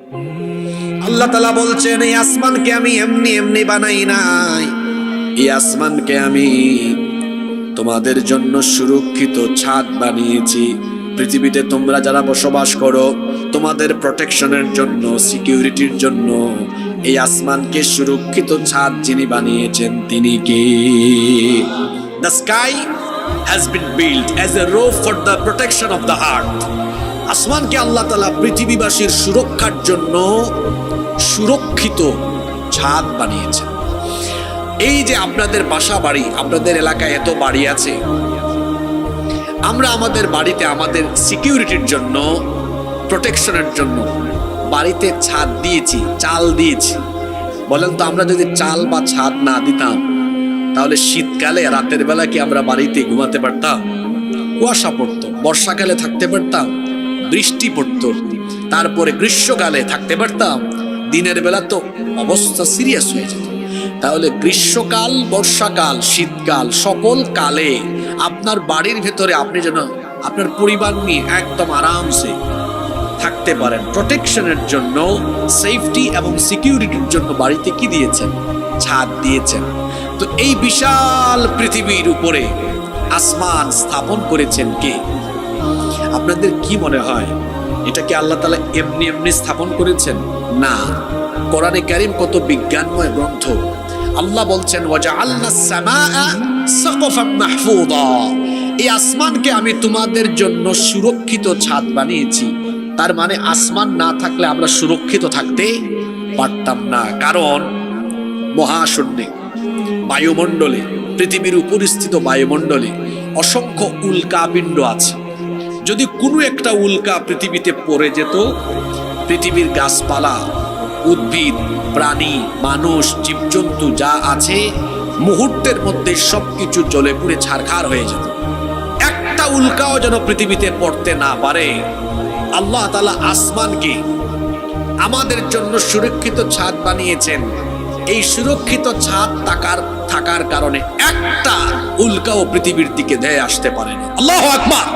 আল্লাহ তাআলা বলছেন, এই আসমানকে আমি এমনি এমনি বানাই নাই, এই আসমানকে আমি তোমাদের জন্য সুরক্ষিত ছাদ বানিয়েছি। পৃথিবীতে তোমরা যারা বসবাস করো, তোমাদের প্রোটেকশনের জন্য, সিকিউরিটির জন্য এই আসমানকে সুরক্ষিত ছাদ যিনি বানিয়েছেন তিনি কে? The sky has been built as a roof for the protection of the earth. আসমানকে আল্লাহ তাআলা পৃথিবীবাসীর সুরক্ষার জন্য সুরক্ষিত ছাদ বানিয়েছেন। এই যে আপনাদের বাসা বাড়ি, আপনাদের এলাকায় এত বাড়ি আছে, আমরা আমাদের বাড়িতে আমাদের সিকিউরিটির জন্য, প্রোটেকশনের জন্য বাড়িতে ছাদ দিয়েছি, চাল দিয়েছি। বলেন তো, আমরা যদি চাল বা ছাদ না দিতাম তাহলে শীতকালে রাতের বেলা কি আমরা বাড়িতে ঘুমাতে পারতাম? কুয়াশা পড়তো। বর্ষাকালে থাকতে পারতাম? বৃষ্টি পড়তো। তারপরে গ্রীষ্মকালে থাকতে পারতাম? দিনের বেলা তো অবস্থা সিরিয়াস হয়ে যেত। তাহলে গ্রীষ্মকাল, বর্ষাকাল, শীতকাল, সকল কালে আপনার বাড়ির ভেতরে আপনি যেন আপনার পরিবার নিয়ে একদম আরামসে থাকতে পারেন, প্রোটেকশনের জন্য, সেফটি এবং সিকিউরিটির জন্য বাড়িতে কি দিয়েছেন? ছাদ দিয়েছেন। তো এই বিশাল পৃথিবীর উপরে আসমান স্থাপন করেছেন কে? আপনাদের কি মনে হয় এটা কি আল্লাহ তাআলা এমনি এমনি স্থাপন করেছেন? না, কোরআনে কারীম কত বিজ্ঞানময় গ্রন্থ। আল্লাহ বলছেন, ওয়াজআলনাস সামাআ সাকফান মাহফুযা, এই আসমানকে আমি তোমাদের জন্য সুরক্ষিত ছাদ বানিয়েছি। তার মানে আসমান না থাকলে আমরা সুরক্ষিত থাকতে পারতাম না। কারণ মহাশূন্যে, বায়ুমণ্ডলে, পৃথিবীর উপরিস্থিত বায়ুমণ্ডলে অসংখ্য উল্কাপিণ্ড আছে। যদি কোনো একটা উল্কা পৃথিবীতে পড়ে যেত, পৃথিবীর গাছপালা, উদ্ভিদ, প্রাণী, মানুষ, জীবজন্তু যা আছে মুহূর্তের মধ্যে সবকিছু জ্বলে পুড়ে ছারখার হয়ে যেত। একটা উল্কাও যেন পৃথিবীতে পড়তে না পারে। আল্লাহ তাআলা আসমানকে আমাদের জন্য সুরক্ষিত ছাদ বানিয়েছেন। এই সুরক্ষিত ছাদ থাকার কারণে একটা উল্কাও পৃথিবীর দিকে ধেয়ে আসতে পারে না। আল্লাহু আকবার।